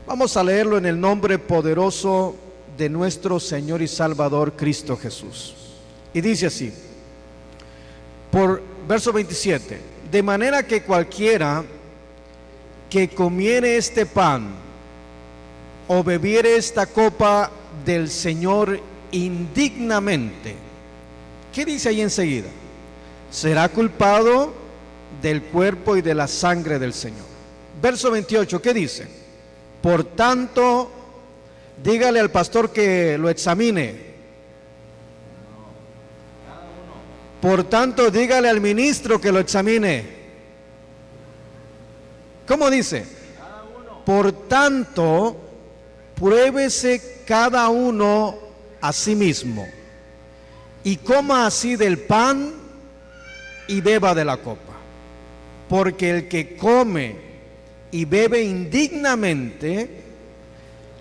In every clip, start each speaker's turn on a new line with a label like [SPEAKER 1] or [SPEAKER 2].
[SPEAKER 1] Vamos a leerlo en el nombre poderoso de nuestro Señor y Salvador Cristo Jesús. Y dice así, por verso 27, de manera que cualquiera que comiere este pan o bebiere esta copa del Señor indignamente, ¿qué dice ahí enseguida? Será culpado del cuerpo y de la sangre del Señor. Verso 28, ¿qué dice? Por tanto, dígale al pastor que lo examine. Por tanto, dígale al ministro que lo examine. ¿Cómo dice? Por tanto, pruébese cada uno a sí mismo y coma así del pan y beba de la copa. Porque el que come y bebe indignamente,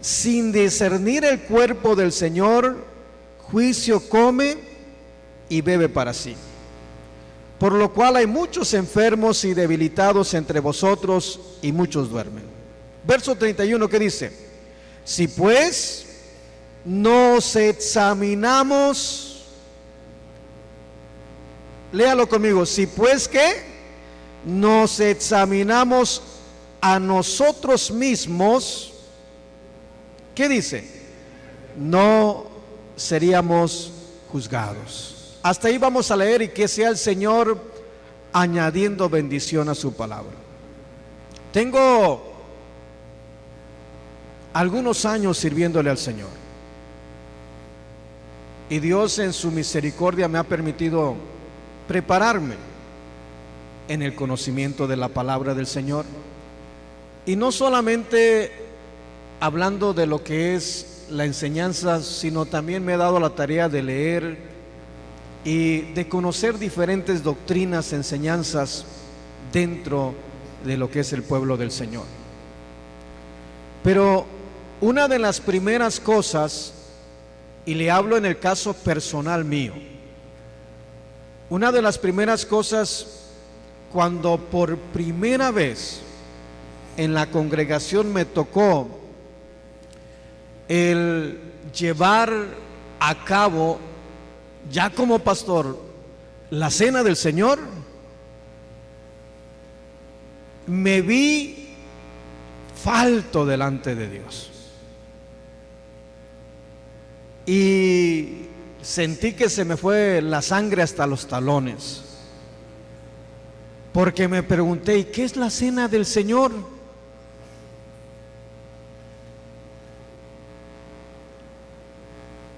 [SPEAKER 1] sin discernir el cuerpo del Señor, juicio come y bebe para sí. Por lo cual hay muchos enfermos y debilitados entre vosotros, y muchos duermen. Verso 31, ¿qué dice? Si pues nos examinamos, léalo conmigo, si pues que nos examinamos a nosotros mismos, ¿qué dice? No seríamos juzgados. Hasta ahí vamos a leer y que sea el Señor añadiendo bendición a su palabra. Tengo algunos años sirviéndole al Señor y Dios en su misericordia me ha permitido prepararme en el conocimiento de la palabra del Señor, y no solamente hablando de lo que es la enseñanza, sino también me he dado la tarea de leer y de conocer diferentes doctrinas, enseñanzas dentro de lo que es el pueblo del Señor. Pero una de las primeras cosas, y le hablo en el caso personal mío, una de las primeras cosas cuando por primera vez en la congregación me tocó el llevar a cabo, ya como pastor, la cena del Señor, me vi falto delante de Dios y sentí que se me fue la sangre hasta los talones, porque me pregunté, ¿y qué es la cena del Señor?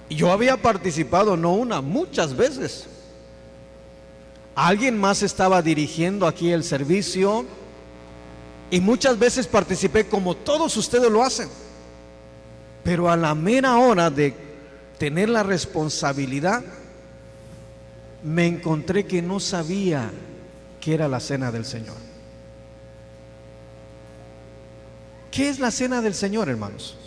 [SPEAKER 1] Yo había participado, no una, muchas veces. Alguien más estaba dirigiendo aquí el servicio y muchas veces participé como todos ustedes lo hacen. Pero a la mera hora de tener la responsabilidad, me encontré que no sabía qué era la cena del Señor. ¿Qué es la cena del Señor, hermanos?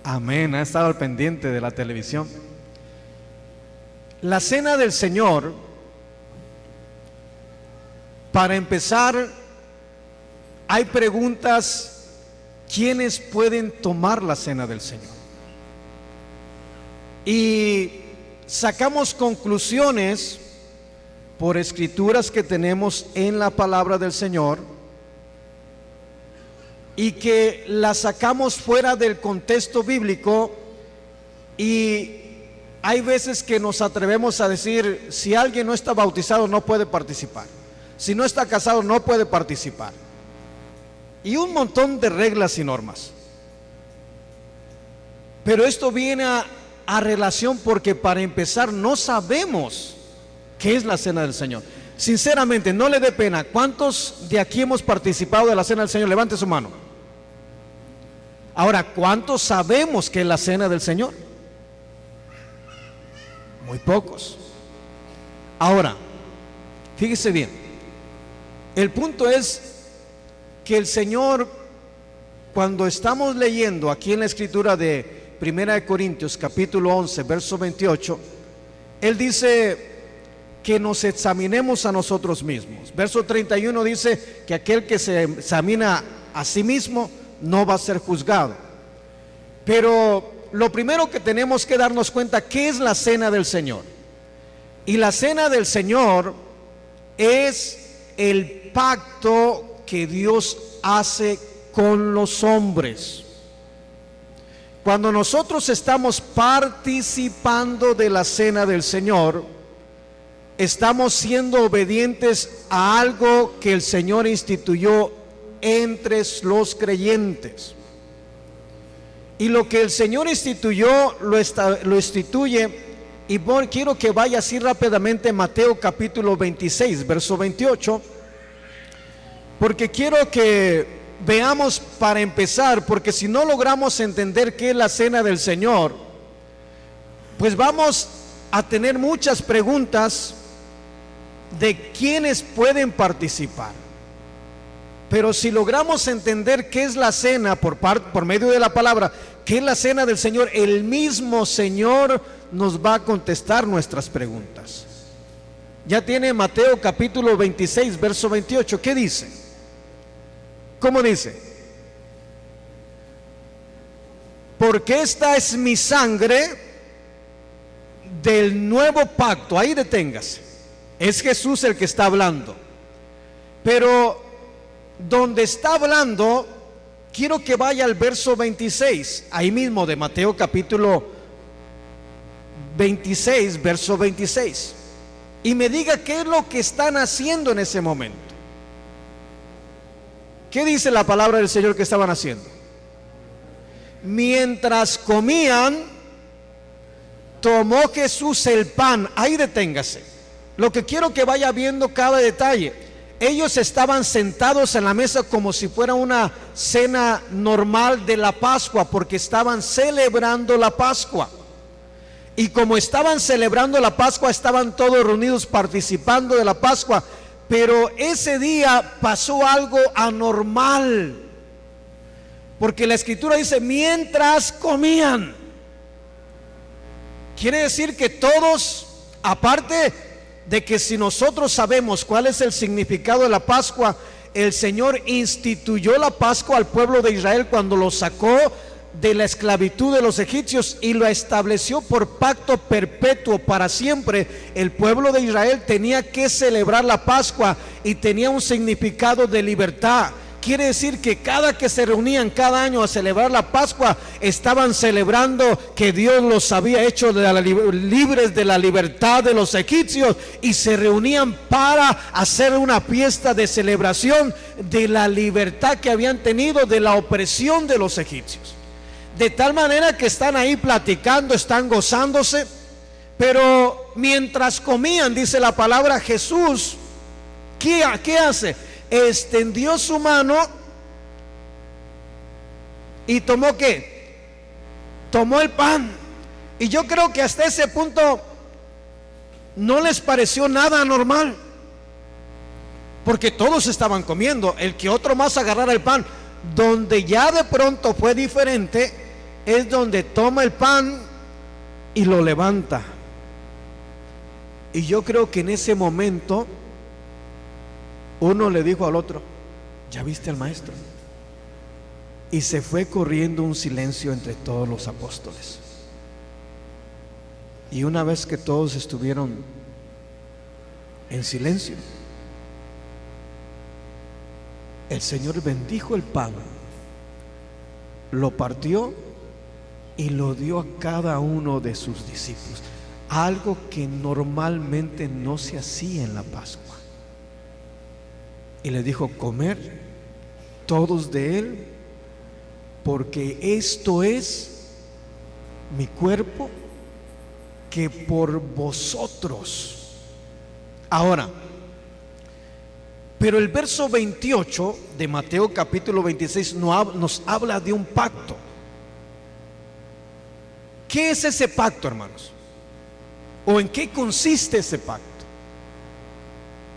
[SPEAKER 1] Amén, ha estado al pendiente de la televisión. La cena del Señor, para empezar, hay preguntas: ¿quiénes pueden tomar la cena del Señor? Y sacamos conclusiones por escrituras que tenemos en la palabra del Señor, y que la sacamos fuera del contexto bíblico, y hay veces que nos atrevemos a decir: si alguien no está bautizado no puede participar, si no está casado no puede participar, y un montón de reglas y normas. Pero esto viene a relación porque, para empezar, no sabemos qué es la cena del Señor. Sinceramente, no le dé pena. ¿Cuántos de aquí hemos participado de la cena del Señor? Levante su mano. Ahora, ¿cuántos sabemos qué es la cena del Señor? Muy pocos. Ahora, fíjese bien, el punto es que el Señor, cuando estamos leyendo aquí en la escritura de 1 Corintios capítulo 11 verso 28, Él dice: que nos examinemos a nosotros mismos. Verso 31 dice que aquel que se examina a sí mismo no va a ser juzgado. Pero lo primero que tenemos que darnos cuenta, ¿qué es la cena del Señor? Y la cena del Señor es el pacto que Dios hace con los hombres. Cuando nosotros estamos participando de la cena del Señor, estamos siendo obedientes a algo que el Señor instituyó entre los creyentes. Y lo que el Señor instituyó, lo instituye. Y quiero que vaya así rápidamente a Mateo capítulo 26, verso 28. Porque quiero que veamos para empezar, porque si no logramos entender qué es la cena del Señor, pues vamos a tener muchas preguntas de quiénes pueden participar. Pero si logramos entender qué es la cena por medio de la palabra, qué es la cena del Señor, el mismo Señor nos va a contestar nuestras preguntas. Ya tiene Mateo capítulo 26, verso 28. ¿Qué dice? ¿Cómo dice? Porque esta es mi sangre del nuevo pacto. Ahí deténgase. Es Jesús el que está hablando. Pero donde está hablando, quiero que vaya al verso 26, ahí mismo de Mateo capítulo 26, verso 26, y me diga qué es lo que están haciendo en ese momento. ¿Qué dice la palabra del Señor que estaban haciendo? Mientras comían, tomó Jesús el pan. Ahí deténgase. Lo que quiero que vaya viendo cada detalle. Ellos estaban sentados en la mesa como si fuera una cena normal de la Pascua, porque estaban celebrando la Pascua. Y como estaban celebrando la Pascua, estaban todos reunidos participando de la Pascua. Pero ese día pasó algo anormal, porque la Escritura dice mientras comían. Quiere decir que todos, aparte de que si nosotros sabemos cuál es el significado de la Pascua, el Señor instituyó la Pascua al pueblo de Israel cuando lo sacó de la esclavitud de los egipcios y lo estableció por pacto perpetuo para siempre. El pueblo de Israel tenía que celebrar la Pascua y tenía un significado de libertad. Quiere decir que cada que se reunían cada año a celebrar la Pascua, estaban celebrando que Dios los había hecho libres de la libertad de los egipcios, y se reunían para hacer una fiesta de celebración de la libertad que habían tenido de la opresión de los egipcios. De tal manera que están ahí platicando, están gozándose, pero mientras comían, dice la palabra, Jesús, ¿qué hace? Extendió su mano y tomó ¿qué? Tomó el pan. Y yo creo que hasta ese punto no les pareció nada anormal, porque todos estaban comiendo. El que otro más agarrara el pan. Donde ya de pronto fue diferente es donde toma el pan y lo levanta. Y yo creo que en ese momento uno le dijo al otro: ¿ya viste al maestro? Y se fue corriendo un silencio entre todos los apóstoles. Y una vez que todos estuvieron en silencio, el Señor bendijo el pan, lo partió y lo dio a cada uno de sus discípulos. Algo que normalmente no se hacía en la Pascua. Y le dijo: comer todos de él, porque esto es mi cuerpo que por vosotros. Ahora, pero el verso 28 de Mateo capítulo 26 nos habla de un pacto. ¿Qué es ese pacto, hermanos? ¿O en qué consiste ese pacto?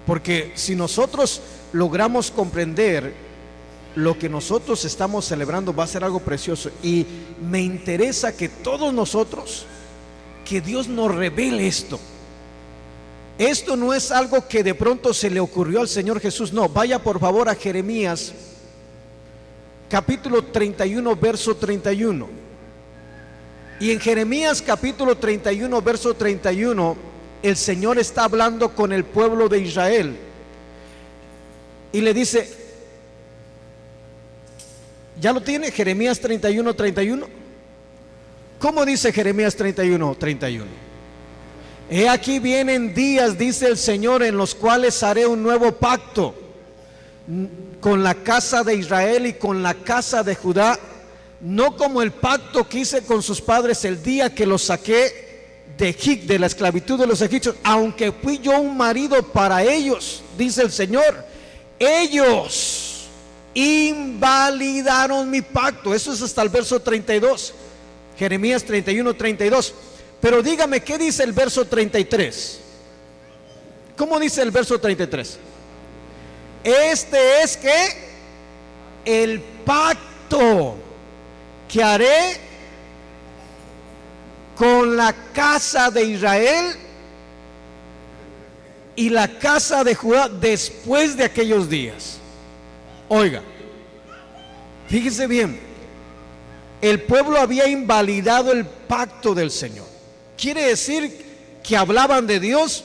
[SPEAKER 1] Porque si nosotros logramos comprender lo que nosotros estamos celebrando, va a ser algo precioso. Y me interesa que todos nosotros, que Dios nos revele esto. Esto no es algo que de pronto se le ocurrió al Señor Jesús. No, vaya por favor a Jeremías capítulo 31 verso 31. Y en Jeremías capítulo 31 verso 31 el Señor está hablando con el pueblo de Israel y le dice, ¿ya lo tiene? Jeremías 31 31. ¿Cómo dice Jeremías 31 31? He aquí vienen días, dice el Señor, en los cuales haré un nuevo pacto con la casa de Israel y con la casa de Judá, no como el pacto que hice con sus padres el día que los saqué de la esclavitud de los egipcios, aunque fui yo un marido para ellos, dice el Señor. Ellos invalidaron mi pacto. Eso es hasta el verso 32, Jeremías 31 32. Pero dígame, ¿qué dice el verso 33? ¿Cómo dice el verso 33? Este es que el pacto que haré con la casa de Israel y la casa de Judá después de aquellos días. Oiga, fíjese bien, el pueblo había invalidado el pacto del Señor. Quiere decir que hablaban de Dios,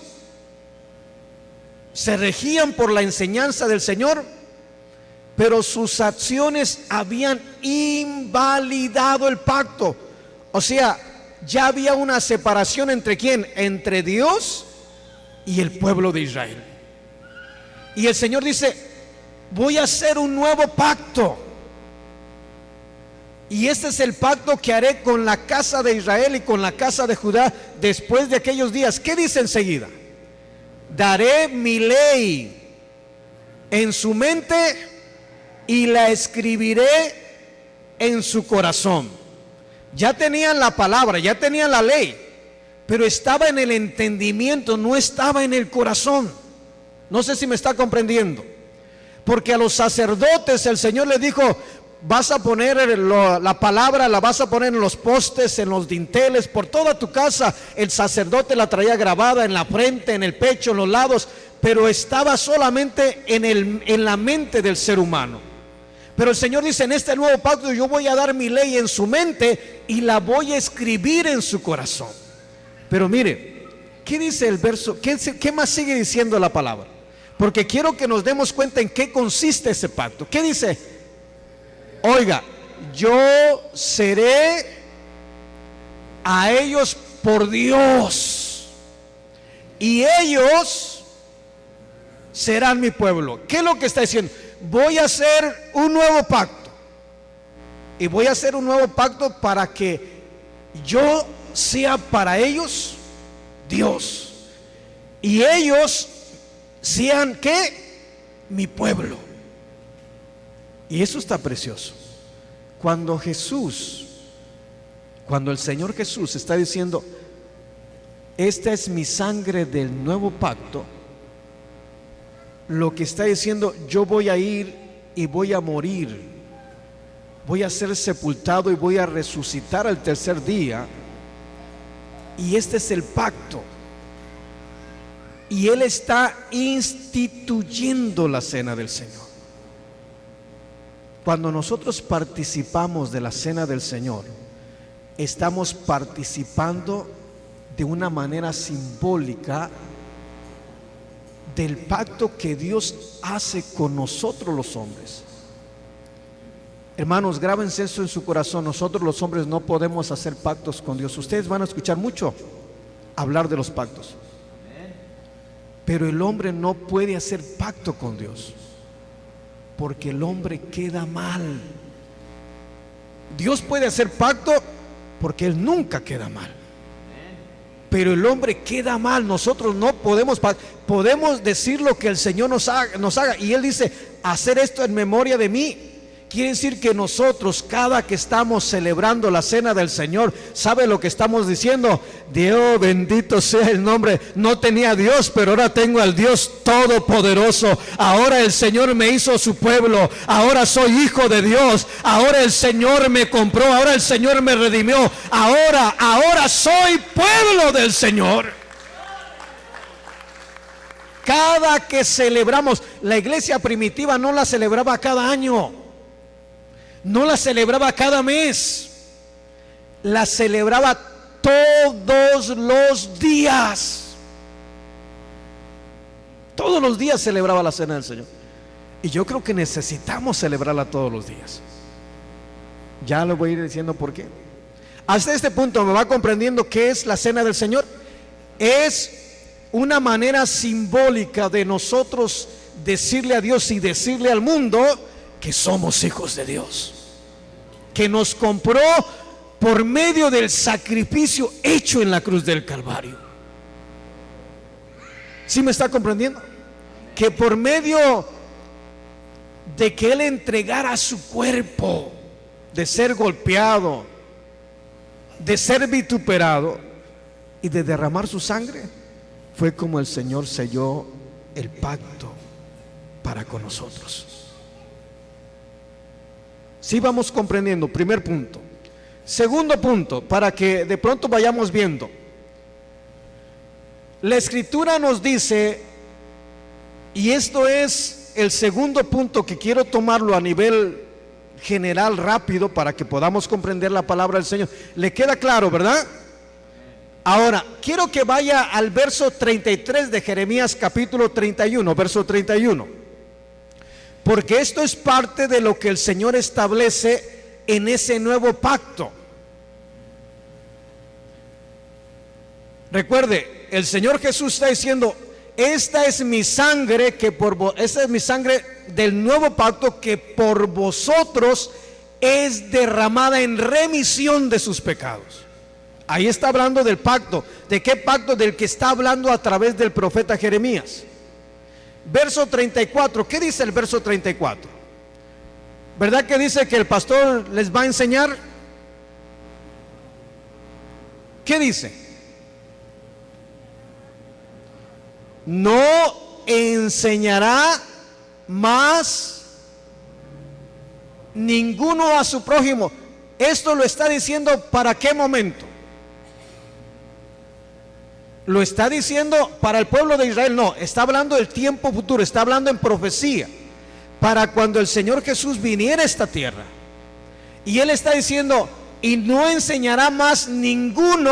[SPEAKER 1] se regían por la enseñanza del Señor, pero sus acciones habían invalidado el pacto. O sea, ya había una separación entre ¿quién? Entre Dios y el pueblo de Israel. Y el Señor dice, voy a hacer un nuevo pacto. Y este es el pacto que haré con la casa de Israel y con la casa de Judá después de aquellos días. ¿Qué dice enseguida? Daré mi ley en su mente y la escribiré en su corazón. Ya tenían la palabra, ya tenían la ley, pero estaba en el entendimiento, no estaba en el corazón. No sé si me está comprendiendo. Porque a los sacerdotes el Señor les dijo, vas a poner la palabra, la vas a poner en los postes, en los dinteles, por toda tu casa. El sacerdote la traía grabada en la frente, en el pecho, en los lados, pero estaba solamente en la mente del ser humano. Pero el Señor dice, en este nuevo pacto yo voy a dar mi ley en su mente y la voy a escribir en su corazón. Pero mire, ¿qué dice el verso? ¿Qué más sigue diciendo la palabra? Porque quiero que nos demos cuenta en qué consiste ese pacto. ¿Qué dice? Oiga, yo seré a ellos por Dios y ellos serán mi pueblo. ¿Qué es lo que está diciendo? Voy a hacer un nuevo pacto. Y voy a hacer un nuevo pacto para que yo sea para ellos Dios y ellos sean ¿qué? Mi pueblo. Y eso está precioso. Cuando el Señor Jesús está diciendo, esta es mi sangre del nuevo pacto, lo que está diciendo, yo voy a ir y voy a morir, voy a ser sepultado y voy a resucitar al tercer día, y este es el pacto. Y Él está instituyendo la cena del Señor. Cuando nosotros participamos de la cena del Señor, estamos participando de una manera simbólica del pacto que Dios hace con nosotros los hombres. Hermanos, grábense eso en su corazón. Nosotros los hombres no podemos hacer pactos con Dios. Ustedes van a escuchar mucho hablar de los pactos, pero el hombre no puede hacer pacto con Dios, porque el hombre queda mal. Dios puede hacer pacto porque Él nunca queda mal, pero el hombre queda mal. Nosotros no podemos decir lo que el Señor nos haga, y Él dice, hacer esto en memoria de mí. Quiere decir que nosotros, cada que estamos celebrando la cena del Señor, ¿sabe lo que estamos diciendo? Dios, bendito sea el nombre. No tenía Dios, pero ahora tengo al Dios Todopoderoso. Ahora el Señor me hizo su pueblo. Ahora soy hijo de Dios. Ahora el Señor me compró. Ahora el Señor me redimió. Ahora soy pueblo del Señor. cada que celebramos. La iglesia primitiva no la celebraba cada año, no la celebraba cada mes, la celebraba todos los días. Todos los días celebraba la cena del Señor. Y yo creo que necesitamos celebrarla todos los días. Ya lo voy a ir diciendo por qué. Hasta este punto me va comprendiendo qué es la cena del Señor. Es una manera simbólica de nosotros decirle a Dios y decirle al mundo que somos hijos de Dios, que nos compró por medio del sacrificio hecho en la cruz del Calvario. ¿Sí me está comprendiendo? Que por medio de que Él entregara su cuerpo, de ser golpeado, de ser vituperado y de derramar su sangre, fue como el Señor selló el pacto para con nosotros. Sí, vamos comprendiendo. Primer punto. Segundo punto, para que de pronto vayamos viendo. La Escritura nos dice, y esto es el segundo punto que quiero tomarlo a nivel general rápido para que podamos comprender la palabra del Señor. ¿Le queda claro, verdad? Ahora, quiero que vaya al verso 33 de Jeremías capítulo 31, verso 31. Porque esto es parte de lo que el Señor establece en ese nuevo pacto. Recuerde, el Señor Jesús está diciendo: esta es mi sangre esta es mi sangre del nuevo pacto que por vosotros es derramada en remisión de sus pecados. Ahí está hablando del pacto. ¿De qué pacto? Del que está hablando a través del profeta Jeremías. Verso 34. ¿Qué dice el verso 34? ¿Verdad que dice que el pastor les va a enseñar? ¿Qué dice? No enseñará más ninguno a su prójimo. Esto lo está diciendo ¿para qué momento? Lo está diciendo para el pueblo de Israel. No, está hablando del tiempo futuro, está hablando en profecía, para cuando el Señor Jesús viniera a esta tierra. Y Él está diciendo: y no enseñará más ninguno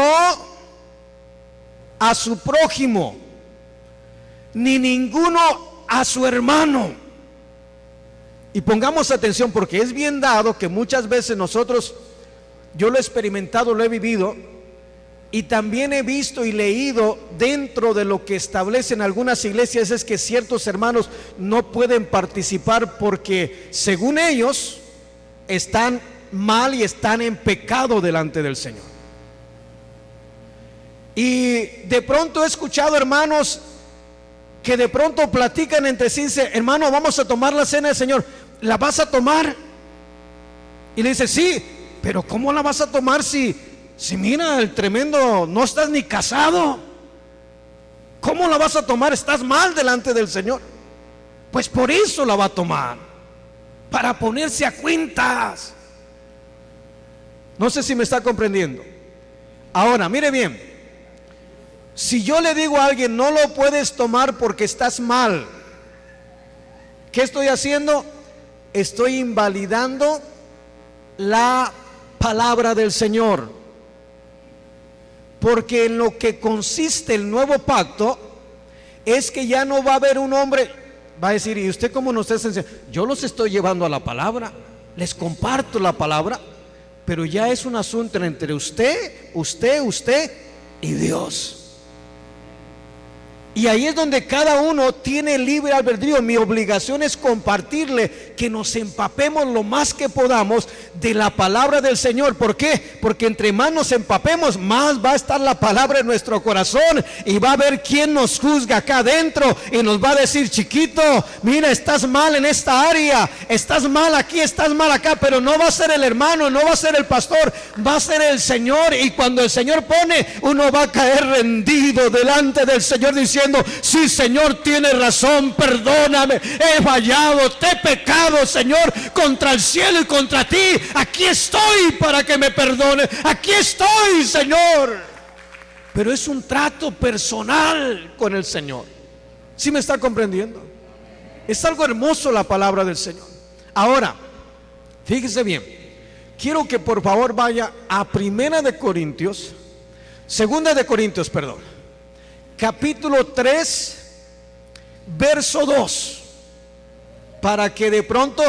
[SPEAKER 1] a su prójimo, ni ninguno a su hermano. Y pongamos atención, porque es bien dado que muchas veces nosotros, yo lo he experimentado, lo he vivido, y también he visto y leído dentro de lo que establecen algunas iglesias, es que ciertos hermanos no pueden participar porque según ellos están mal y están en pecado delante del Señor. Y de pronto he escuchado hermanos que de pronto platican entre sí, dice: hermano, vamos a tomar la cena del Señor, ¿la vas a tomar? Y le dice: sí, pero ¿cómo la vas a tomar si mira, el tremendo, no estás ni casado? ¿Cómo la vas a tomar? Estás mal delante del Señor. Pues por eso la va a tomar, para ponerse a cuentas. No sé si me está comprendiendo. Ahora, mire bien, si yo le digo a alguien: no lo puedes tomar porque estás mal, ¿qué estoy haciendo? Estoy invalidando la palabra del Señor. Porque en lo que consiste el nuevo pacto es que ya no va a haber un hombre, va a decir: ¿y usted cómo nos está enseñando? Yo los estoy llevando a la palabra, les comparto la palabra, pero ya es un asunto entre usted y Dios. Y ahí es donde cada uno tiene libre albedrío. Mi obligación es compartirle, que nos empapemos lo más que podamos de la palabra del Señor. ¿Por qué? Porque entre más nos empapemos, más va a estar la palabra en nuestro corazón, y va a haber quien nos juzga acá adentro y nos va a decir: chiquito, mira, estás mal en esta área, estás mal aquí, estás mal acá. Pero no va a ser el hermano, no va a ser el pastor, va a ser el Señor. Y cuando el Señor pone, uno va a caer rendido delante del Señor diciendo: sí, Señor, tienes razón, perdóname, he fallado, te he pecado, Señor, contra el cielo y contra ti. Aquí estoy para que me perdone, aquí estoy, Señor. Pero es un trato personal con el Señor. ¿Sí me está comprendiendo? Es algo hermoso la palabra del Señor. Ahora, fíjese bien, quiero que por favor vaya a Segunda de Corintios, perdón, capítulo 3, verso 2, para que de pronto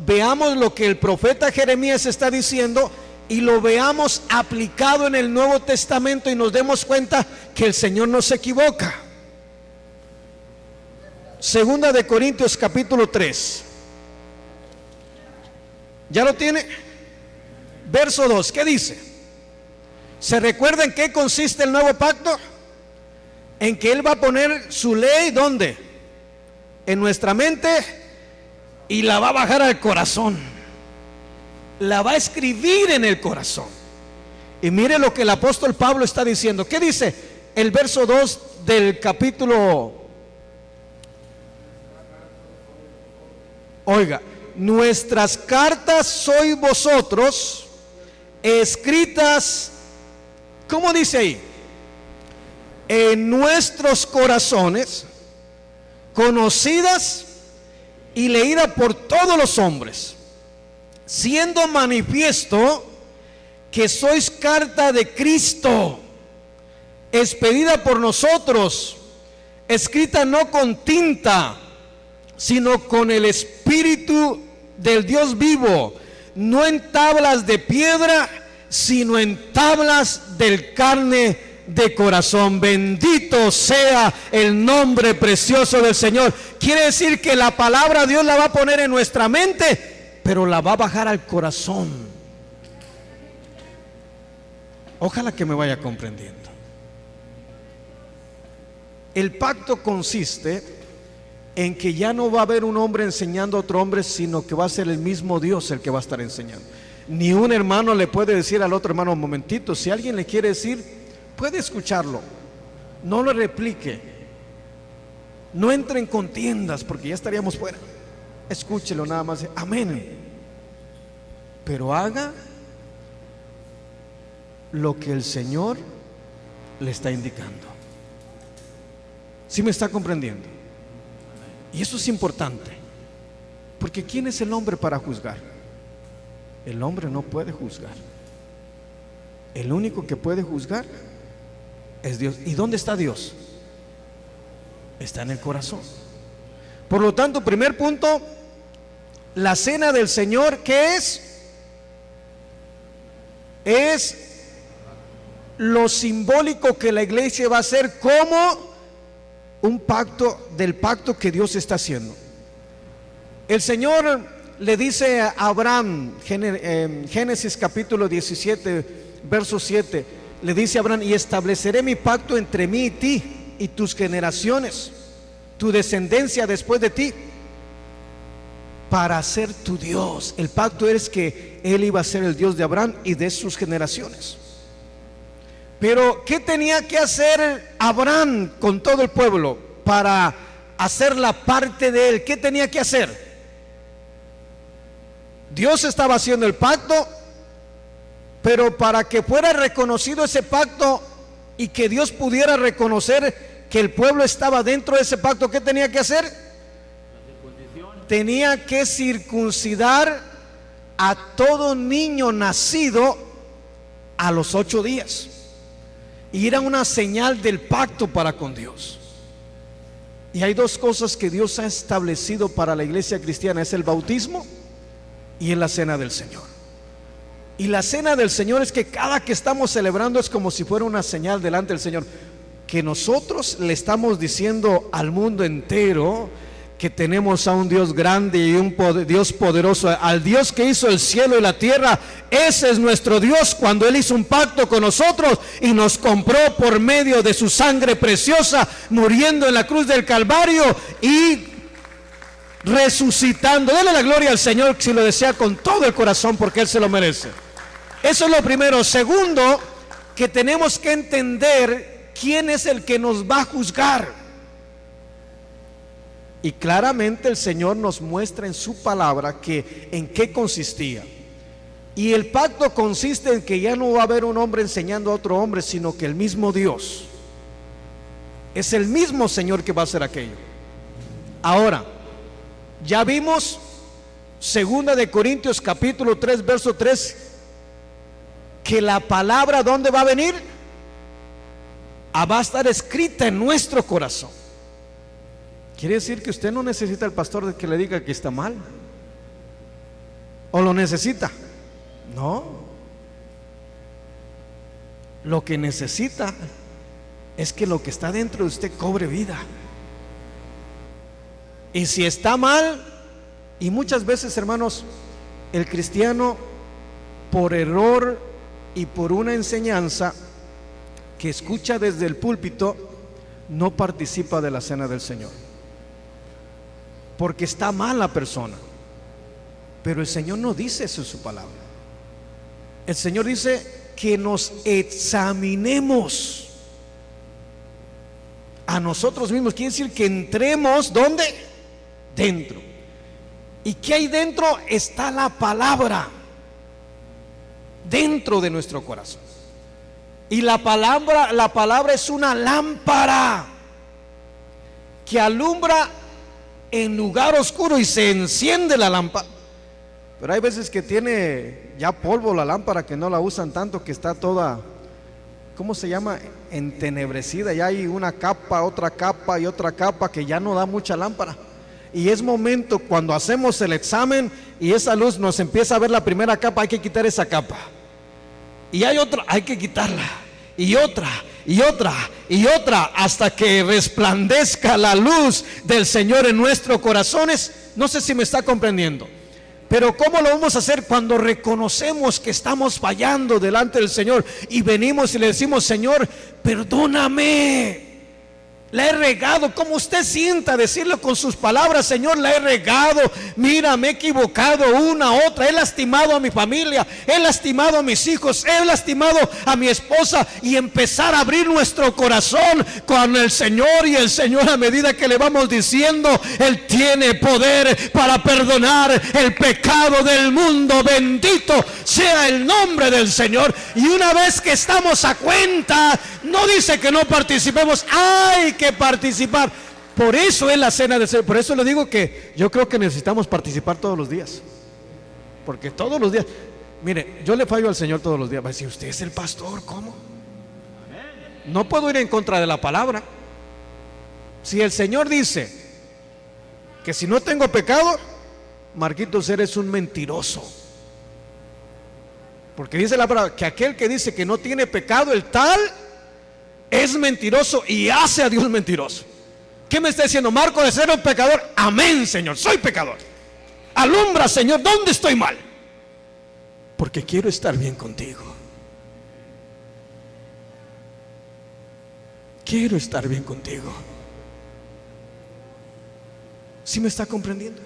[SPEAKER 1] veamos lo que el profeta Jeremías está diciendo y lo veamos aplicado en el Nuevo Testamento y nos demos cuenta que el Señor no se equivoca. Segunda de Corintios capítulo 3. ¿Ya lo tiene? Verso 2, ¿qué dice? ¿Se recuerda en qué consiste el nuevo pacto? En que Él va a poner su ley, ¿dónde? En nuestra mente, y la va a bajar al corazón. La va a escribir en el corazón. Y mire lo que el apóstol Pablo está diciendo. ¿Qué dice el verso 2 del capítulo? Oiga, nuestras cartas sois vosotros, escritas, ¿cómo dice ahí? En nuestros corazones, conocidas y leídas por todos los hombres, siendo manifiesto que sois carta de Cristo, expedida por nosotros, escrita no con tinta, sino con el Espíritu del Dios vivo, no en tablas de piedra, sino en tablas del carne de corazón. Bendito sea el nombre precioso del Señor. Quiere decir que la palabra Dios la va a poner en nuestra mente, pero la va a bajar al corazón. Ojalá que me vaya comprendiendo. El pacto consiste en que ya no va a haber un hombre enseñando a otro hombre, sino que va a ser el mismo Dios el que va a estar enseñando. Ni un hermano le puede decir al otro hermano: un momentito, si alguien le quiere decir, puede escucharlo, no lo replique, no entre en contiendas, porque ya estaríamos fuera. Escúchelo nada más, amén. Pero haga lo que el Señor le está indicando. ¿Sí me está comprendiendo? Y eso es importante, porque ¿quién es el hombre para juzgar? El hombre no puede juzgar. El único que puede juzgar es Dios. ¿Y dónde está Dios? Está en el corazón. Por lo tanto, primer punto, la cena del Señor, ¿qué es? Es lo simbólico que la iglesia va a hacer como un pacto, del pacto que Dios está haciendo. El Señor le dice a Abraham, Génesis capítulo 17, verso 7, le dice a Abraham: y estableceré mi pacto entre mí y ti y tus generaciones, tu descendencia después de ti, para ser tu Dios. El pacto es que Él iba a ser el Dios de Abraham y de sus generaciones. Pero ¿qué tenía que hacer Abraham con todo el pueblo para hacer la parte de él? ¿Qué tenía que hacer? Dios estaba haciendo el pacto, pero para que fuera reconocido ese pacto y que Dios pudiera reconocer que el pueblo estaba dentro de ese pacto, ¿qué tenía que hacer? Tenía que circuncidar a todo niño nacido a los 8 días. Y era una señal del pacto para con Dios. Y hay dos cosas que Dios ha establecido para la iglesia cristiana: es el bautismo y en la cena del Señor. Y la cena del Señor es que cada que estamos celebrando es como si fuera una señal delante del Señor, que nosotros le estamos diciendo al mundo entero que tenemos a un Dios grande y un Dios poderoso, al Dios que hizo el cielo y la tierra. Ese es nuestro Dios, cuando Él hizo un pacto con nosotros y nos compró por medio de su sangre preciosa, muriendo en la cruz del Calvario y resucitando. Dele la gloria al Señor si lo desea con todo el corazón, porque Él se lo merece. Eso es lo primero. Segundo, que tenemos que entender quién es el que nos va a juzgar. Y claramente el Señor nos muestra en su palabra que en qué consistía. Y el pacto consiste en que ya no va a haber un hombre enseñando a otro hombre, sino que el mismo Dios, es el mismo Señor que va a hacer aquello. Ahora, ya vimos 2 Corintios capítulo 3, verso 3, que la palabra, ¿dónde va a venir? Va a estar escrita en nuestro corazón. Quiere decir que usted no necesita al pastor que le diga que está mal. ¿O lo necesita? No. Lo que necesita es que lo que está dentro de usted cobre vida. Y si está mal, y muchas veces, hermanos, el cristiano, por error y por una enseñanza que escucha desde el púlpito, no participa de la cena del Señor, porque está mal la persona. Pero el Señor no dice eso en su palabra. El Señor dice que nos examinemos a nosotros mismos. Quiere decir que entremos, ¿dónde? Dentro. ¿Y qué hay dentro? Está la palabra dentro de nuestro corazón. Y la palabra es una lámpara que alumbra en lugar oscuro y se enciende la lámpara. Pero hay veces que tiene ya polvo la lámpara, que no la usan tanto, que está toda, ¿cómo se llama? Entenebrecida. Ya hay una capa, otra capa y otra capa, que ya no da mucha lámpara. Y es momento, cuando hacemos el examen y esa luz nos empieza a ver la primera capa, hay que quitar esa capa. Y hay otra, hay que quitarla. Y otra, y otra, y otra, hasta que resplandezca la luz del Señor en nuestros corazones. No sé si me está comprendiendo. Pero ¿cómo lo vamos a hacer? Cuando reconocemos que estamos fallando delante del Señor y venimos y le decimos: Señor, perdóname, la he regado. Como usted sienta decirlo con sus palabras: Señor, la he regado, mira, me he equivocado una, otra, he lastimado a mi familia, he lastimado a mis hijos, he lastimado a mi esposa. Y empezar a abrir nuestro corazón con el Señor, y el Señor, a medida que le vamos diciendo, Él tiene poder para perdonar el pecado del mundo. Bendito sea el nombre del Señor. Y una vez que estamos a cuenta, no dice que no participemos, hay que participar. Por eso es la cena del Señor. Por eso le digo que yo creo que necesitamos participar todos los días, porque todos los días, mire, yo le fallo al Señor todos los días. Va a decir: usted es el pastor, ¿cómo? No puedo ir en contra de la palabra. Si el Señor dice que si no tengo pecado, Marquitos, eres un mentiroso. Porque dice la palabra que aquel que dice que no tiene pecado, el tal es mentiroso y hace a Dios mentiroso. ¿Qué me está diciendo? Marco, de ser un pecador. Amén, Señor, soy pecador. Alumbra, Señor, ¿dónde estoy mal? Porque quiero estar bien contigo. Quiero estar bien contigo. ¿Sí me está comprendiendo?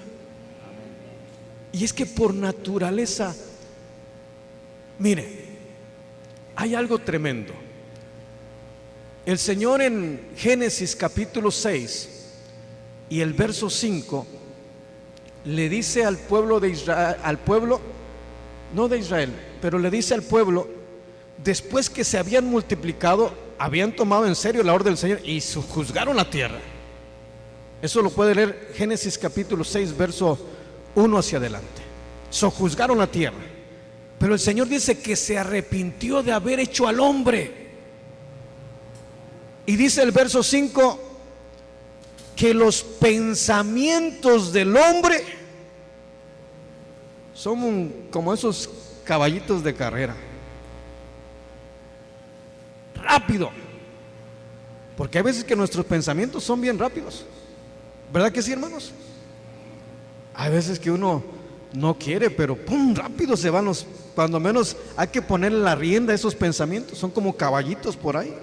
[SPEAKER 1] Y es que por naturaleza, mire, hay algo tremendo. El Señor en Génesis capítulo 6 y el verso 5 le dice al pueblo de Israel, al pueblo, no de Israel, pero le dice al pueblo, después que se habían multiplicado, habían tomado en serio la orden del Señor y juzgaron la tierra. Eso lo puede leer Génesis capítulo 6, verso 1 hacia adelante. Sojuzgaron la tierra. Pero el Señor dice que se arrepintió de haber hecho al hombre. Y dice el verso 5 que los pensamientos del hombre son como esos caballitos de carrera, rápido. Porque hay veces que nuestros pensamientos son bien rápidos, ¿verdad que sí, hermanos? Hay veces que uno no quiere, pero pum, rápido se van los. Cuando menos hay que ponerle la rienda a esos pensamientos. Son como caballitos por ahí,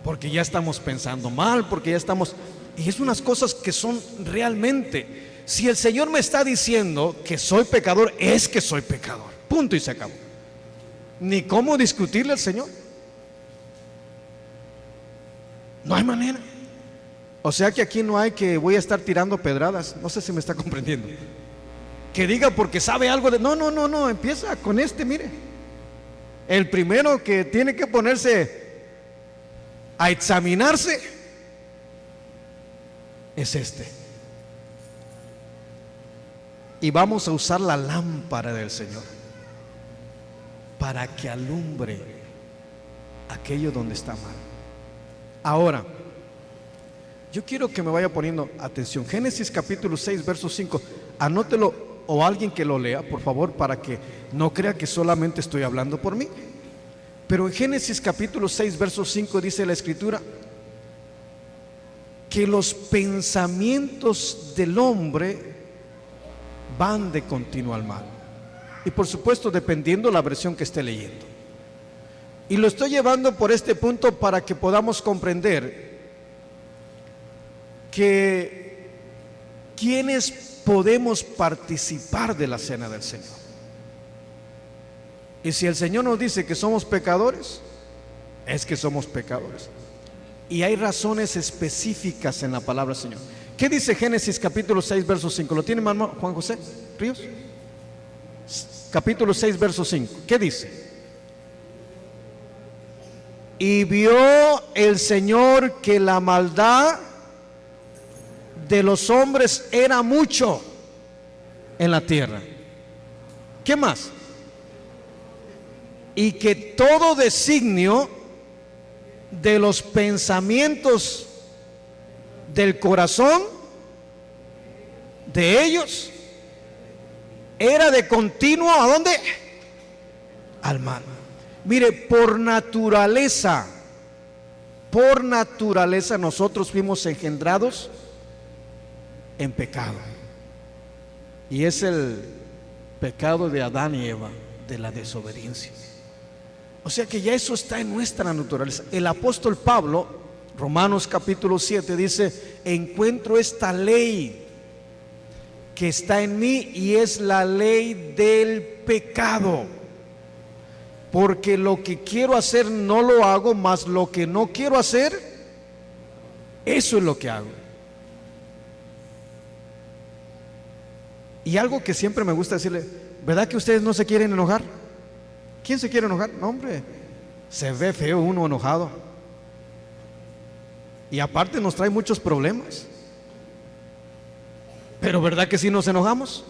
[SPEAKER 1] porque ya estamos pensando mal, porque ya estamos. Y es unas cosas que son realmente. Si el Señor me está diciendo que soy pecador, es que soy pecador, punto y se acabó. Ni cómo discutirle al Señor. No hay manera. O sea que aquí no hay que voy a estar tirando pedradas. No sé si me está comprendiendo. Que diga porque sabe algo de. No, empieza con mire. El primero que tiene que ponerse a examinarse es y vamos a usar la lámpara del Señor para que alumbre aquello donde está mal. Ahora, yo quiero que me vaya poniendo atención. Génesis capítulo 6, verso 5. Anótelo, o alguien que lo lea, por favor, para que no crea que solamente estoy hablando por mí. Pero en Génesis capítulo 6, verso 5 dice la Escritura que los pensamientos del hombre van de continuo al mal. Y por supuesto, dependiendo la versión que esté leyendo. Y lo estoy llevando por este punto para que podamos comprender que quienes podemos participar de la cena del Señor. Y si el Señor nos dice que somos pecadores, es que somos pecadores. Y hay razones específicas en la palabra del Señor. ¿Qué dice Génesis capítulo 6, verso 5? ¿Lo tiene hermano Juan José Ríos? Capítulo 6, verso 5. ¿Qué dice? Y vio el Señor que la maldad de los hombres era mucho en la tierra. ¿Qué más? Y que todo designio de los pensamientos del corazón de ellos era de continuo, ¿a dónde? Al mal. Mire, por naturaleza nosotros fuimos engendrados en pecado. Y es el pecado de Adán y Eva, de la desobediencia. O sea que ya eso está en nuestra naturaleza. El apóstol Pablo, Romanos capítulo 7, dice: encuentro esta ley que está en mí, y es la ley del pecado. Porque lo que quiero hacer no lo hago, mas lo que no quiero hacer, eso es lo que hago. Y algo que siempre me gusta decirle: ¿verdad que ustedes no se quieren enojar? ¿Quién se quiere enojar? No, hombre, se ve feo uno enojado. Y aparte nos trae muchos problemas. Pero ¿verdad que sí nos enojamos?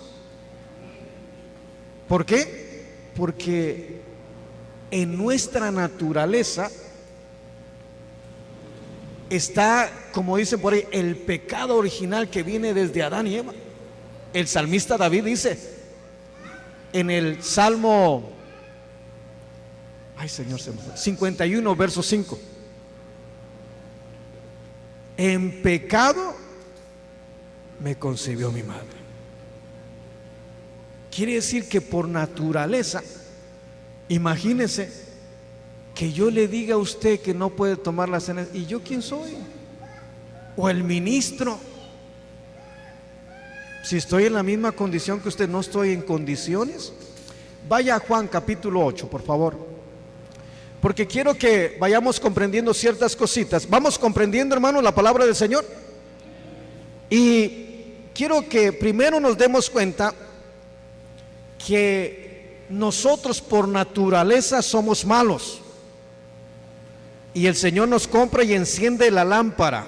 [SPEAKER 1] ¿Por qué? Porque en nuestra naturaleza está, como dicen por ahí, el pecado original que viene desde Adán y Eva. El salmista David dice en el Salmo 51, verso 5: en pecado me concibió mi madre. Quiere decir que por naturaleza, imagínese que yo le diga a usted que no puede tomar la cena. ¿Y yo quién soy? O el ministro. Si estoy en la misma condición que usted, no estoy en condiciones. Vaya a Juan capítulo 8, por favor, porque quiero que vayamos comprendiendo ciertas cositas. Vamos comprendiendo, hermano, la palabra del Señor. Y quiero que primero nos demos cuenta que nosotros por naturaleza somos malos, y el Señor nos compra y enciende la lámpara.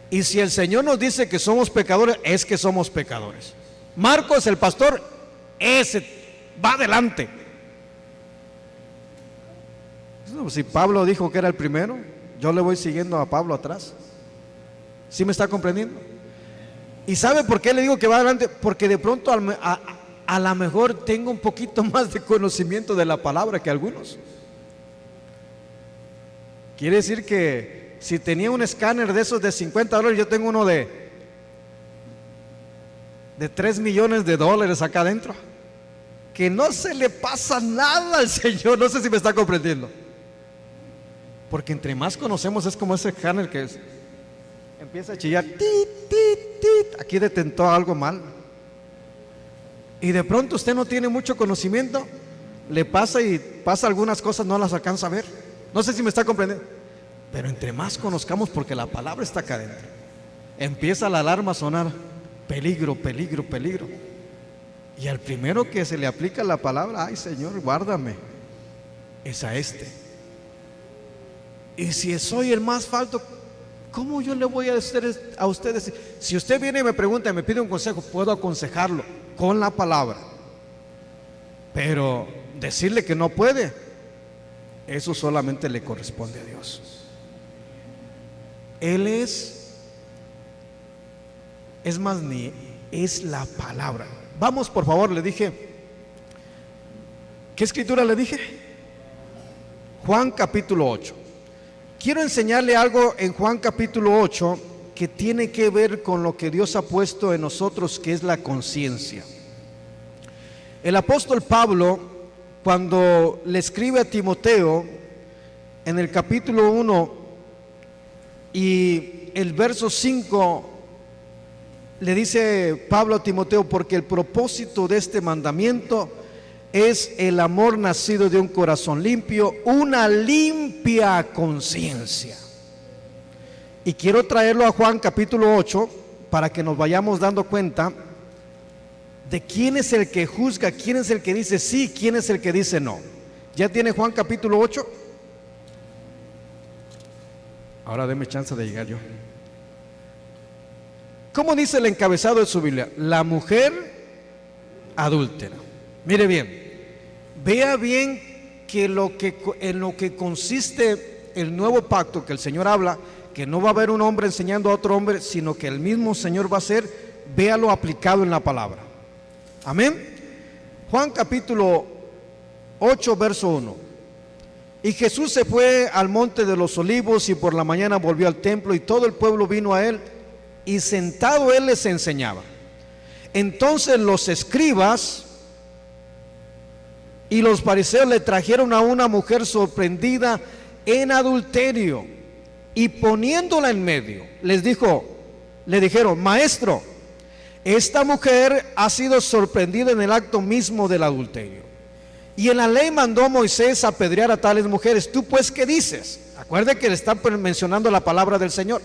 [SPEAKER 1] Y si el Señor nos dice que somos pecadores, es que somos pecadores. Marcos, el pastor, ese va adelante. Si Pablo dijo que era el primero, yo le voy siguiendo a Pablo atrás. ¿Sí me está comprendiendo? ¿Y sabe por qué le digo que va adelante? Porque de pronto a lo mejor tengo un poquito más de conocimiento de la palabra que algunos. Quiere decir que si tenía un escáner de esos de $50, yo tengo uno de $3 millones acá adentro, que no se le pasa nada al Señor. No sé si me está comprendiendo. Porque entre más conocemos, es como ese escáner que empieza a chillar, tit, tit, tit. Aquí detectó algo mal, y de pronto usted no tiene mucho conocimiento, le pasa y pasa algunas cosas, no las alcanza a ver. No sé si me está comprendiendo. Pero entre más conozcamos, porque la palabra está acá adentro, empieza la alarma a sonar: peligro, peligro, peligro. Y al primero que se le aplica la palabra: ay Señor, guárdame, es a este. Y si soy el más falto, ¿cómo yo le voy a hacer a ustedes? Si usted viene y me pregunta y me pide un consejo, puedo aconsejarlo con la palabra. Pero decirle que no puede, eso solamente le corresponde a Dios. Él es más, ni es la palabra. Vamos, por favor, le dije, ¿qué escritura le dije? Juan capítulo 8. Quiero enseñarle algo en Juan capítulo 8 que tiene que ver con lo que Dios ha puesto en nosotros, que es la conciencia. El apóstol Pablo, cuando le escribe a Timoteo en el capítulo 1 y el verso 5, le dice Pablo a Timoteo: porque el propósito de este mandamiento es el amor nacido de un corazón limpio, una limpia conciencia. Y quiero traerlo a Juan capítulo 8 para que nos vayamos dando cuenta de quién es el que juzga, quién es el que dice sí, quién es el que dice no. ¿Ya tiene Juan capítulo 8? Ahora deme chance de llegar yo. ¿Cómo dice el encabezado de su Biblia? La mujer adúltera. Mire bien, vea bien que en lo que consiste el nuevo pacto que el Señor habla, que no va a haber un hombre enseñando a otro hombre, sino que el mismo Señor va a ser, véalo aplicado en la palabra. Amén. Juan capítulo 8, verso 1. Y Jesús se fue al monte de los olivos y por la mañana volvió al templo y todo el pueblo vino a él y sentado él les enseñaba. Entonces los escribas y los fariseos le trajeron a una mujer sorprendida en adulterio y poniéndola en medio, le dijeron: maestro, esta mujer ha sido sorprendida en el acto mismo del adulterio. Y en la ley mandó Moisés apedrear a tales mujeres. ¿Tú pues qué dices? Acuerde que le están mencionando la palabra del Señor.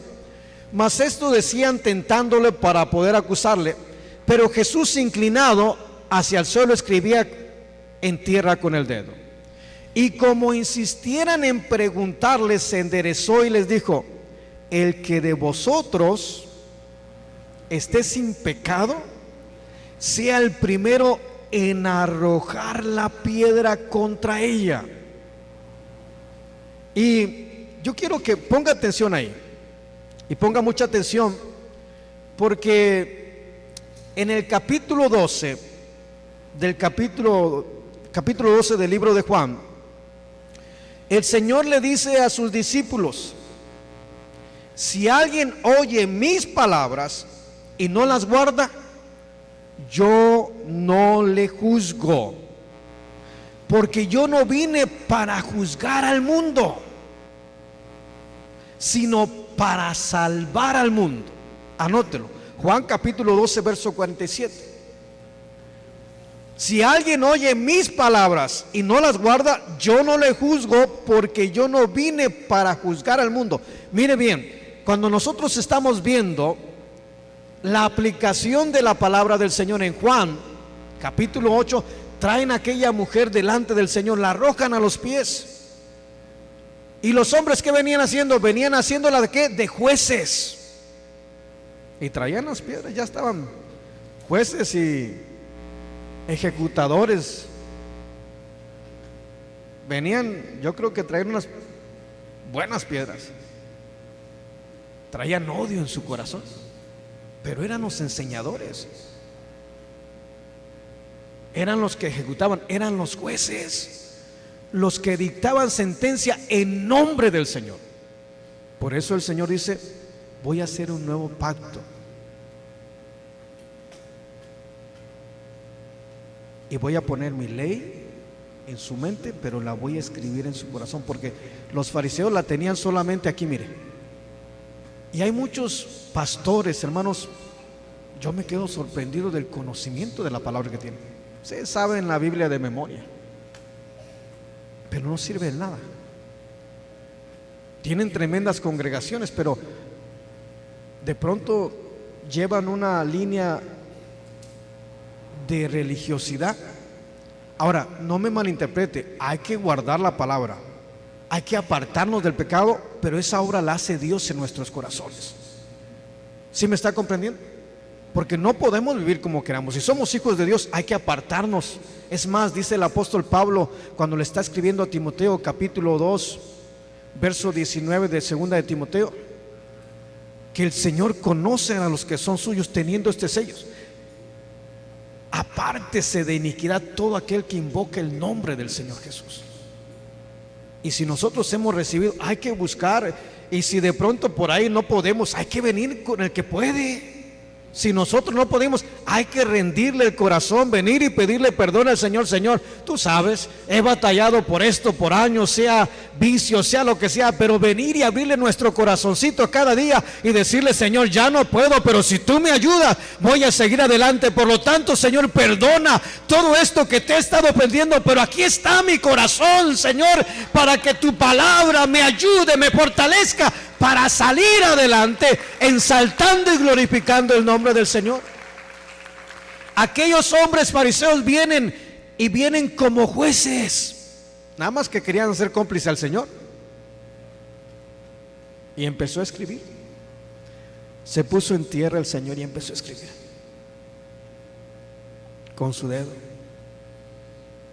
[SPEAKER 1] Mas esto decían tentándole para poder acusarle. Pero Jesús, inclinado hacia el suelo, escribía en tierra con el dedo. Y como insistieran en preguntarle, se enderezó y les dijo: el que de vosotros esté sin pecado, sea el primero en arrojar la piedra contra ella. Y yo quiero que ponga atención ahí, y ponga mucha atención, porque en el capítulo 12 del capítulo 12 del libro de Juan, el Señor le dice a sus discípulos: si alguien oye mis palabras y no las guarda, yo no le juzgo, porque yo no vine para juzgar al mundo, sino para salvar al mundo. Anótelo, Juan capítulo 12, verso 47. Si alguien oye mis palabras y no las guarda, yo no le juzgo, porque yo no vine para juzgar al mundo. Mire bien, cuando nosotros estamos viendo la aplicación de la palabra del Señor en Juan capítulo 8, traen a aquella mujer delante del Señor, la arrojan a los pies. Y los hombres, ¿qué venían haciendo? Venían haciéndola de ¿qué? De jueces. Y traían las piedras, ya estaban jueces y ejecutadores. Venían, yo creo que traían unas buenas piedras. Traían odio en su corazón. Pero eran los enseñadores, eran los que ejecutaban, eran los jueces, los que dictaban sentencia en nombre del Señor. Por eso el Señor dice: voy a hacer un nuevo pacto y voy a poner mi ley en su mente, pero la voy a escribir en su corazón. Porque los fariseos la tenían solamente aquí, mire. Y hay muchos pastores, hermanos, yo me quedo sorprendido del conocimiento de la palabra que tienen. Ustedes saben la Biblia de memoria, pero no sirve de nada. Tienen tremendas congregaciones, pero de pronto llevan una línea de religiosidad. Ahora, no me malinterprete, hay que guardar la palabra, hay que apartarnos del pecado, pero esa obra la hace Dios en nuestros corazones. ¿Sí me está comprendiendo? Porque no podemos vivir como queramos. Si somos hijos de Dios, hay que apartarnos. Es más, dice el apóstol Pablo cuando le está escribiendo a Timoteo, capítulo 2, verso 19 de segunda de Timoteo, que el Señor conoce a los que son suyos teniendo sellos. Apártese de iniquidad todo aquel que invoque el nombre del Señor Jesús. Y si nosotros hemos recibido, hay que buscar. Y si de pronto por ahí no podemos, hay que venir con el que puede. Si nosotros no podemos, hay que rendirle el corazón, venir y pedirle perdón al Señor. Señor, tú sabes, he batallado por esto por años, sea vicio, sea lo que sea, pero venir y abrirle nuestro corazoncito cada día y decirle: Señor, ya no puedo, pero si tú me ayudas, voy a seguir adelante. Por lo tanto, Señor, perdona todo esto que te he estado pidiendo, pero aquí está mi corazón, Señor, para que tu palabra me ayude, me fortalezca, para salir adelante, ensaltando y glorificando el nombre del Señor. Aquellos hombres fariseos vienen como jueces, nada más que querían ser cómplices al Señor. Y empezó a escribir. Se puso en tierra el Señor y empezó a escribir con su dedo.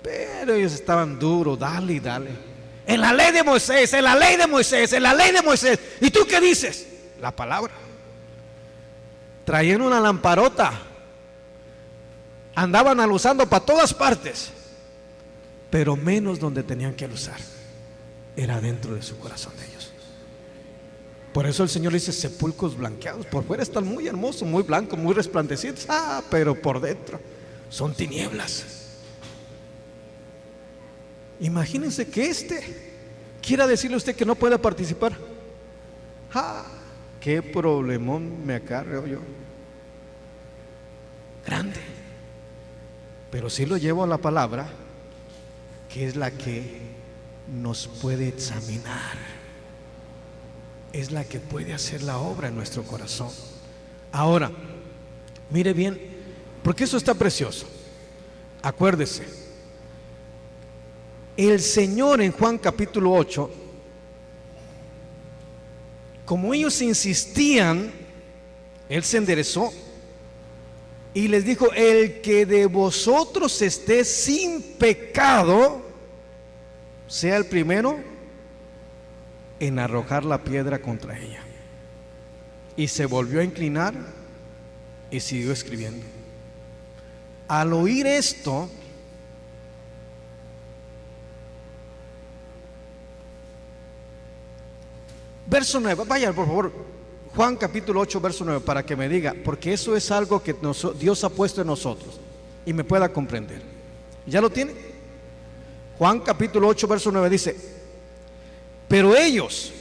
[SPEAKER 1] Pero ellos estaban duros, dale y dale. En la ley de Moisés, en la ley de Moisés, en la ley de Moisés. ¿Y tú qué dices? La palabra. Traían una lamparota, andaban alusando para todas partes, pero menos donde tenían que alusar, era dentro de su corazón de ellos. Por eso el Señor dice: sepulcros blanqueados, por fuera están muy hermosos, muy blancos, muy resplandecientes, pero por dentro son tinieblas. Imagínense que quiera decirle a usted que no puede participar. Qué problemón me acarreo yo, grande. Pero sí lo llevo a la palabra, que es la que nos puede examinar, es la que puede hacer la obra en nuestro corazón. Ahora, mire bien, porque eso está precioso. Acuérdese, el Señor en Juan capítulo 8, como ellos insistían, Él se enderezó y les dijo: el que de vosotros esté sin pecado, sea el primero en arrojar la piedra contra ella. Y se volvió a inclinar y siguió escribiendo. Al oír esto, verso 9, vaya por favor, Juan capítulo 8, verso 9, para que me diga, porque eso es algo que Dios ha puesto en nosotros y me pueda comprender. ¿Ya lo tiene? Juan capítulo 8, verso 9 dice: pero ellos,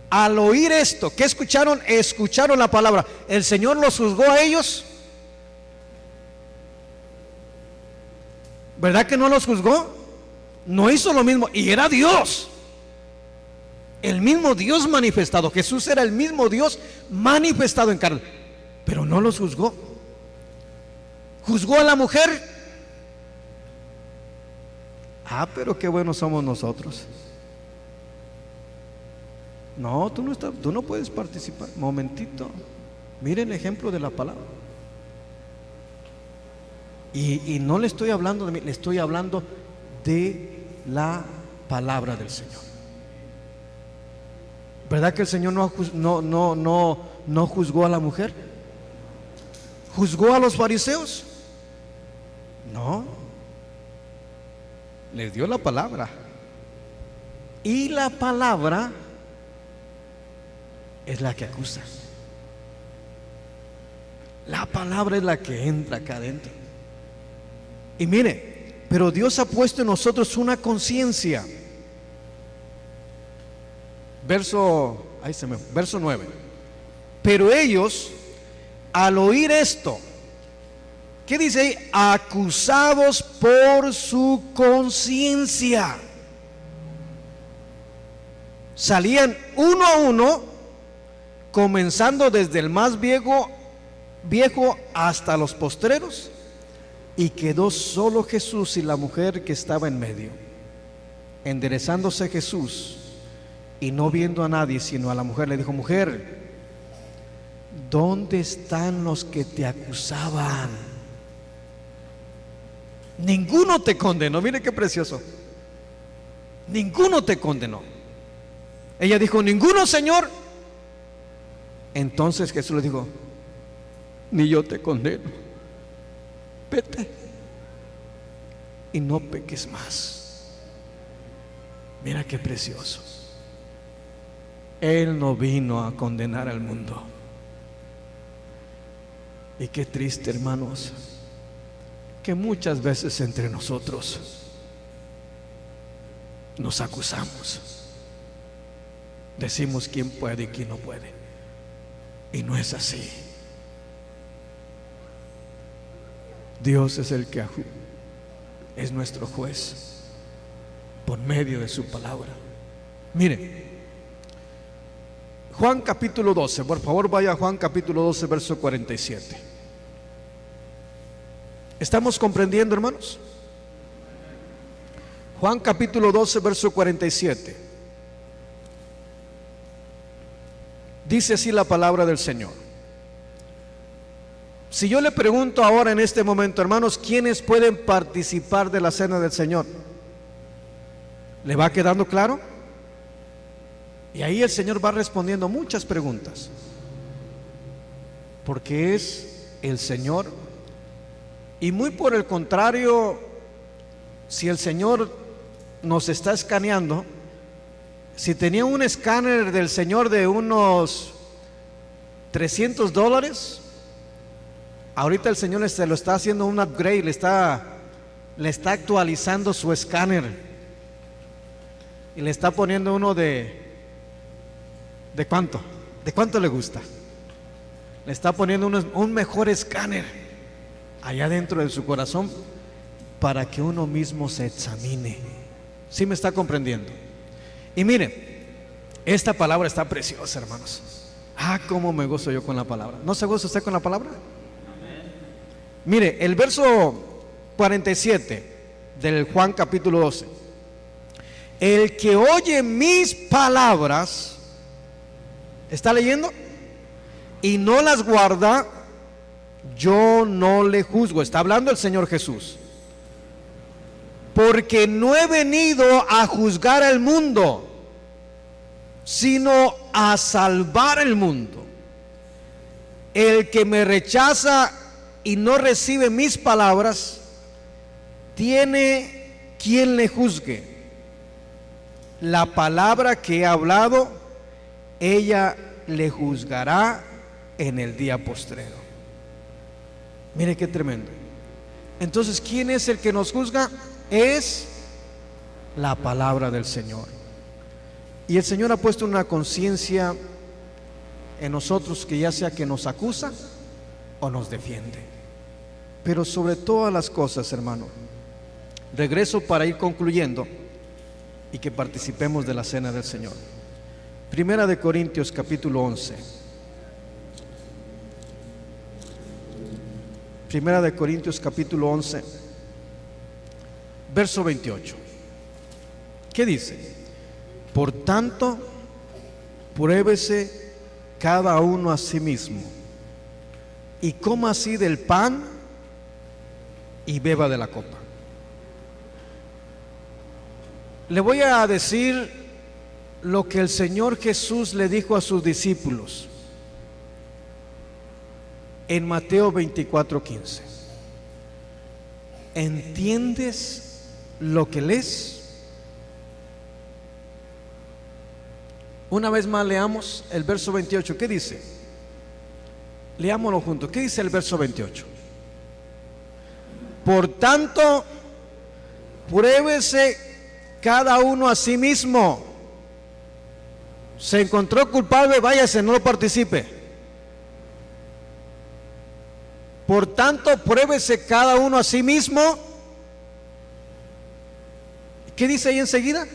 [SPEAKER 1] al oír esto, ¿qué escucharon? Escucharon la palabra. ¿El Señor los juzgó a ellos? ¿Verdad que no los juzgó? No hizo lo mismo, y era Dios. El mismo Dios manifestado. Jesús era el mismo Dios manifestado en carne, pero no los juzgó. ¿Juzgó a la mujer? Pero qué buenos somos nosotros. No, tú no puedes participar. Momentito, mire el ejemplo de la palabra. Y no le estoy hablando de mí, le estoy hablando de la palabra del Señor. ¿Verdad que el Señor no juzgó a la mujer? ¿Juzgó a los fariseos? No. Les dio la palabra. Y la palabra es la que acusa. La palabra es la que entra acá adentro. Y mire, pero Dios ha puesto en nosotros una conciencia. Verso 9. Pero ellos, al oír esto, ¿qué dice ahí? Acusados por su conciencia, salían uno a uno, comenzando desde el más viejo hasta los postreros, y quedó solo Jesús y la mujer que estaba en medio. enderezándose Jesús y no viendo a nadie sino a la mujer, le dijo: mujer, ¿dónde están los que te acusaban? Ninguno te condenó. Mire qué precioso. Ninguno te condenó. Ella dijo: ninguno, Señor. Entonces Jesús le dijo: ni yo te condeno, vete y no peques más. Mira qué precioso. Él no vino a condenar al mundo. Y qué triste, hermanos, que muchas veces entre nosotros nos acusamos, decimos quién puede y quién no puede, y no es así. Dios es el que es nuestro juez por medio de su palabra. Mire, Juan capítulo 12, por favor vaya a Juan capítulo 12, verso 47. ¿Estamos comprendiendo, hermanos? Juan capítulo 12, verso 47. Dice así la palabra del Señor. Si yo le pregunto ahora en este momento, hermanos, ¿quiénes pueden participar de la cena del Señor? ¿Le va quedando claro? Y ahí el Señor va respondiendo muchas preguntas, porque es el Señor. Y muy por el contrario, si el Señor nos está escaneando, si tenía un escáner del Señor de unos $300, ahorita el Señor se lo está haciendo un upgrade, le está actualizando su escáner y le está poniendo uno ¿de cuánto? ¿De cuánto le gusta? Le está poniendo un mejor escáner allá dentro de su corazón para que uno mismo se examine. ¿Sí me está comprendiendo? Y mire, esta palabra está preciosa, hermanos. Cómo me gozo yo con la palabra. ¿No se goza usted con la palabra? Mire, el verso 47 del Juan capítulo 12. El que oye mis palabras, ¿está leyendo? Y no las guarda, yo no le juzgo. Está hablando el Señor Jesús. Porque no he venido a juzgar al mundo, sino a salvar el mundo. El que me rechaza y no recibe mis palabras, tiene quien le juzgue. La palabra que he hablado, ella le juzgará en el día postrero. Mire qué tremendo. Entonces, ¿quién es el que nos juzga? Es la palabra del Señor. Y el Señor ha puesto una conciencia en nosotros que ya sea que nos acusa o nos defiende. Pero sobre todas las cosas, hermano, regreso para ir concluyendo y que participemos de la cena del Señor. Primera de Corintios capítulo 11. Primera de Corintios capítulo 11, verso 28. ¿Qué dice? Por tanto, pruébese cada uno a sí mismo y coma así del pan y beba de la copa. Le voy a decir lo que el Señor Jesús le dijo a sus discípulos en Mateo 24:15. ¿Entiendes lo que lees? Una vez más leamos el verso 28. ¿Qué dice? Leámoslo juntos. ¿Qué dice el verso 28? Por tanto, pruébese cada uno a sí mismo. Se encontró culpable, váyase, no lo participe. Por tanto, pruébese cada uno a sí mismo. ¿Qué dice ahí enseguida?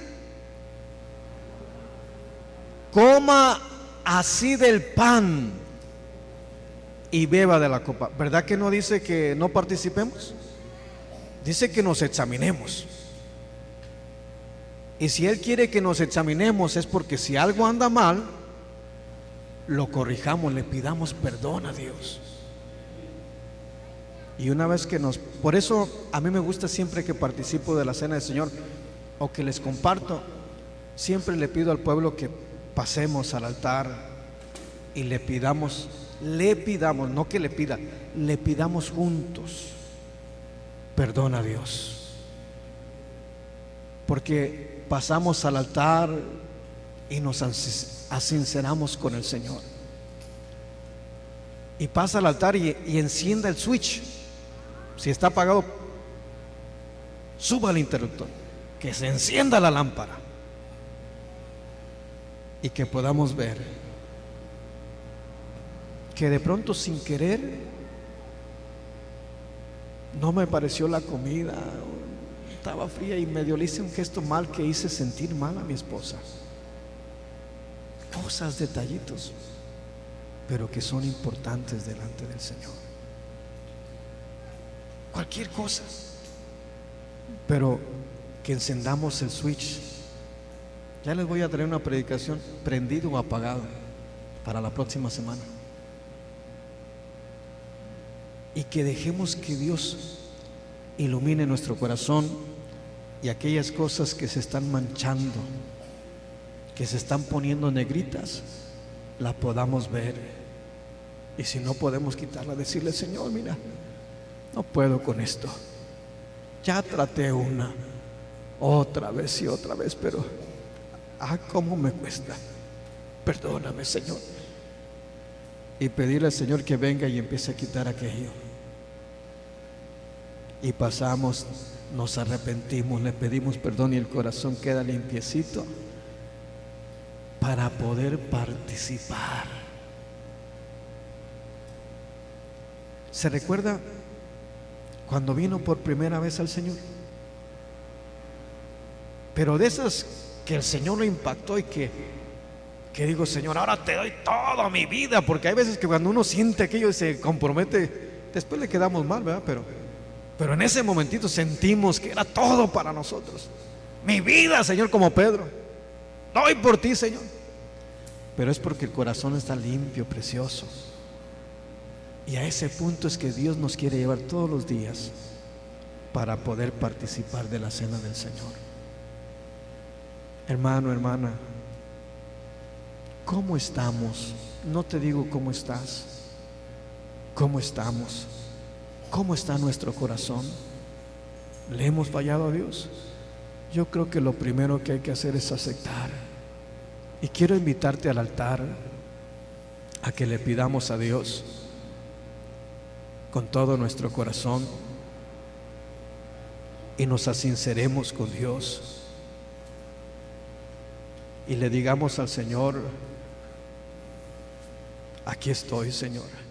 [SPEAKER 1] Coma así del pan y beba de la copa. ¿Verdad que no dice que no participemos? Dice que nos examinemos. Y si Él quiere que nos examinemos es porque si algo anda mal, lo corrijamos, le pidamos perdón a Dios. Y una vez que por eso a mí me gusta siempre que participo de la cena del Señor o que les comparto, siempre le pido al pueblo que pasemos al altar y le pidamos, no que le pida, le pidamos juntos perdón a Dios. Porque pasamos al altar y nos asinceramos con el Señor. Y pasa al altar y encienda el switch. Si está apagado, suba el interruptor, que se encienda la lámpara y que podamos ver que de pronto sin querer no me pareció la comida, estaba fría y medio le hice un gesto mal que hice sentir mal a mi esposa. Cosas, detallitos, pero que son importantes delante del Señor. Cualquier cosa, pero que encendamos el switch. Ya les voy a traer una predicación, prendido o apagado, para la próxima semana. Y que dejemos que Dios ilumine nuestro corazón y aquellas cosas que se están manchando, que se están poniendo negritas, la podamos ver. Y si no podemos quitarla, decirle: Señor, mira, no puedo con esto. Ya traté otra vez y otra vez, pero cómo me cuesta. Perdóname, Señor. Y pedirle al Señor que venga y empiece a quitar aquello. Y pasamos, nos arrepentimos, le pedimos perdón y el corazón queda limpiecito para poder participar. ¿Se recuerda cuando vino por primera vez al Señor? Pero de esas que el Señor lo impactó y que digo: Señor, ahora te doy toda mi vida. Porque hay veces que cuando uno siente aquello y se compromete, después le quedamos mal, ¿verdad? Pero en ese momentito sentimos que era todo para nosotros. Mi vida, Señor, como Pedro, doy por ti, Señor. Pero es porque el corazón está limpio, precioso. Y a ese punto es que Dios nos quiere llevar todos los días para poder participar de la cena del Señor. Hermano, hermana, ¿cómo estamos? No te digo cómo estás. ¿Cómo estamos? ¿Cómo está nuestro corazón? ¿Le hemos fallado a Dios? Yo creo que lo primero que hay que hacer es aceptar. Y quiero invitarte al altar a que le pidamos a Dios con todo nuestro corazón y nos asinceremos con Dios y le digamos al Señor: aquí estoy, Señor.